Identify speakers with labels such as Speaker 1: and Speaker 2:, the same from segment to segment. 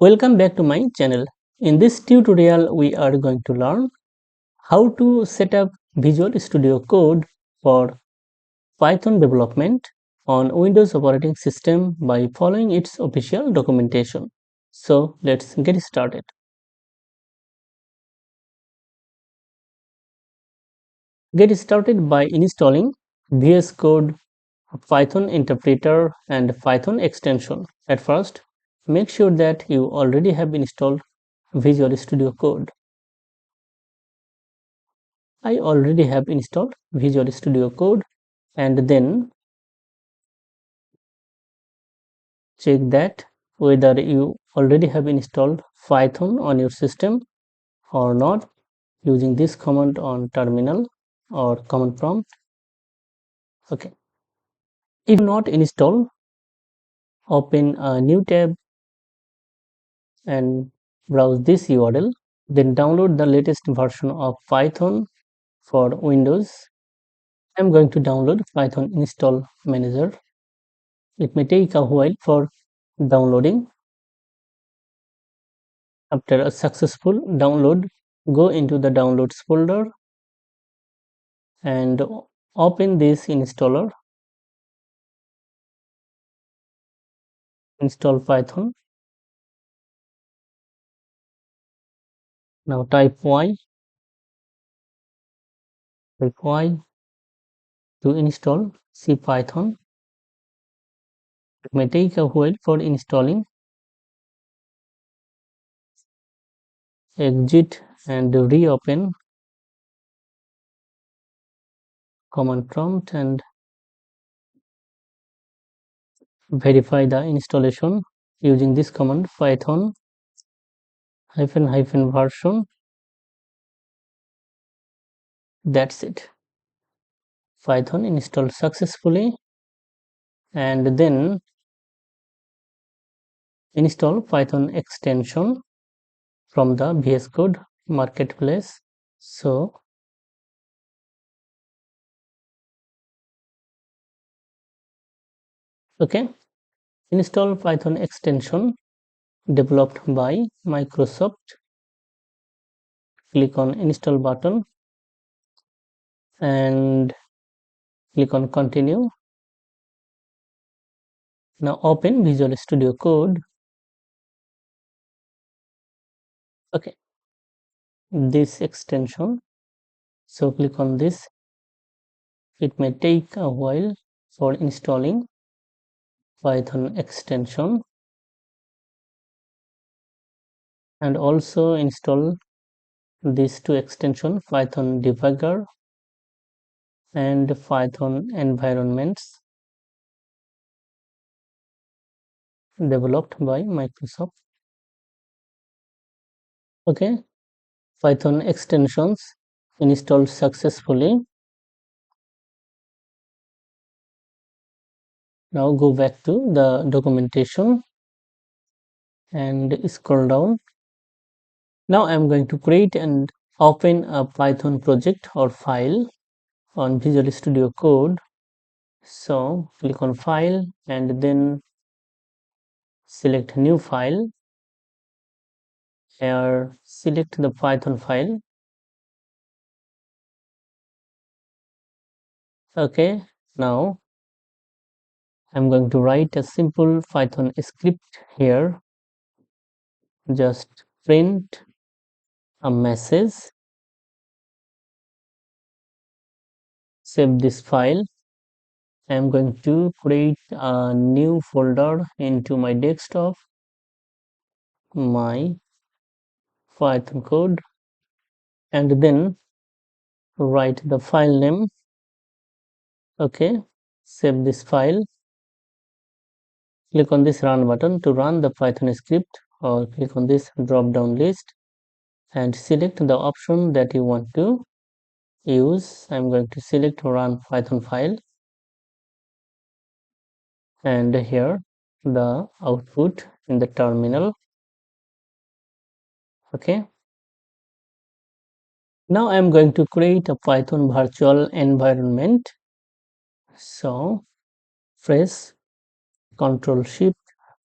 Speaker 1: Welcome back to my channel. In this tutorial, we are going to learn how to set up Visual Studio Code for Python development on Windows operating system by following its official documentation. So let's get started. Get started by installing VS Code, Python interpreter and Python extension. At first, make sure that you already have installed Visual Studio Code. I already have installed Visual Studio Code, and then check that whether you already have installed Python on your system or not using this command on terminal or command prompt. Okay, if not installed, open a new tab and browse this URL, then download the latest version of Python for Windows. I'm going to download Python install manager. It may take a while for downloading. After a successful download, go into the downloads folder and open this installer. Install Python. Now type Y to install CPython. It may take a while for installing. Exit and reopen command prompt and verify the installation using this command python version. That's it. Python installed successfully, and then install Python extension from the VS Code marketplace. So okay, install Python extension developed by Microsoft. Click on install button and click on continue. Now open Visual Studio Code. Okay, this extension, so click on this. It may take a while for installing Python extension, and also install these two extensions, Python debugger and Python environments developed by Microsoft. Okay, Python extensions installed successfully. Now go back to the documentation and scroll down. Now I'm going to create and open a Python project or file on Visual Studio Code. So click on file and then select new file. Here select the Python file. Okay, now I'm going to write a simple Python script here. Just print a message. Save this file. I'm going to create a new folder into my desktop, my Python code, and then write the file name. Okay, save this file. Click on this run button to run the Python script, or click on this drop down list and select the option that you want to use. I'm going to select run Python file, and here the output in the terminal. Okay, now I'm going to create a Python virtual environment. So press Ctrl Shift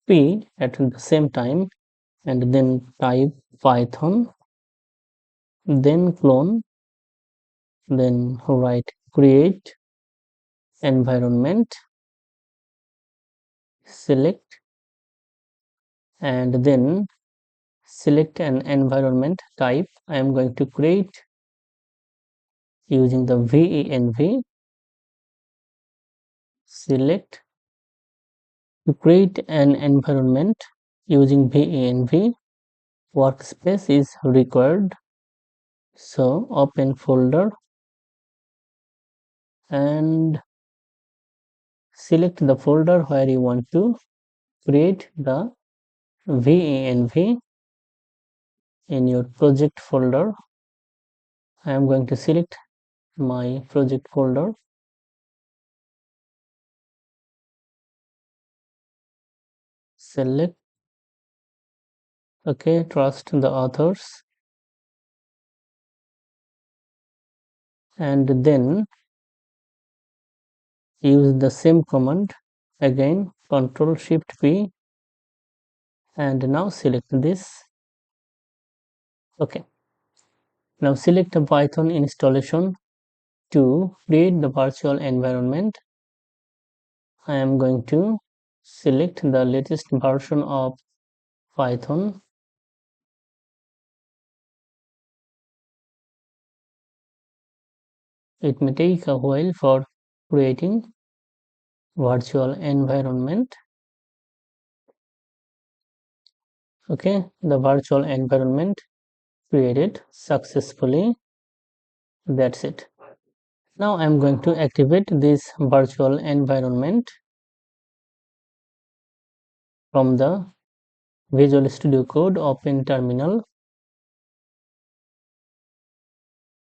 Speaker 1: P at the same time and then type Python, then clone, then write create environment, select, and then select an environment type. I am going to create using the venv. Select to create an environment using venv. Workspace is required, so open folder and select the folder where you want to create the venv. In your project folder, I am going to select my project folder, select, okay, trust the authors, and then use the same command again, Ctrl Shift P, and now select this. Okay, now select a Python installation to create the virtual environment. I am going to select the latest version of Python. It may take a while for creating virtual environment. Okay, the virtual environment created successfully. That's it. Now I'm going to activate this virtual environment from the Visual Studio Code. Open terminal,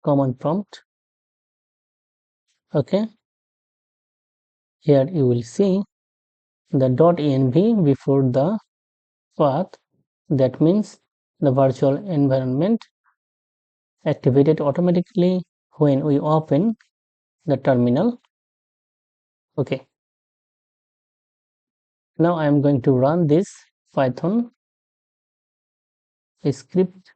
Speaker 1: command prompt. Okay, here you will see the .env before the path. That means the virtual environment activated automatically when we open the terminal. Okay, now I am going to run this Python script.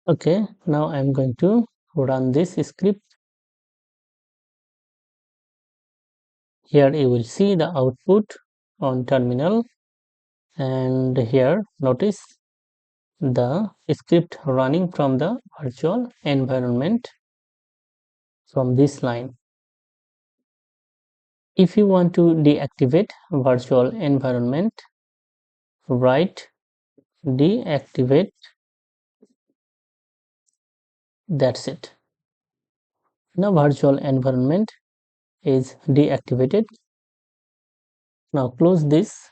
Speaker 1: Okay, now I am going to run this script. Here you will see the output on terminal, and here notice the script running from the virtual environment from this line. If you want to deactivate virtual environment, write deactivate. That's it. Now virtual environment is deactivated. Now close this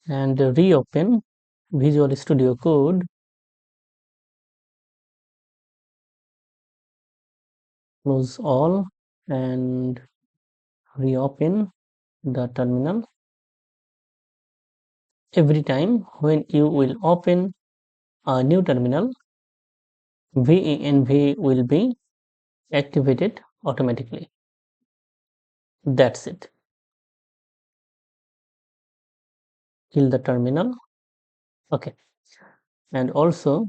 Speaker 1: and reopen Visual Studio Code. Close all and reopen the terminal. Every time when you will open a new terminal, venv will be activated automatically. That's it. Kill the terminal. Okay, and also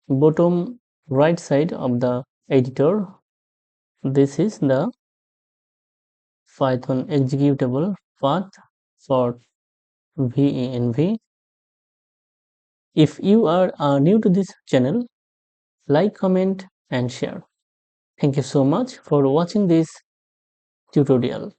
Speaker 1: bottom right side of the editor, this is the Python executable path for venv. If you are new to this channel, like, comment and share. Thank you so much for watching this tutorial.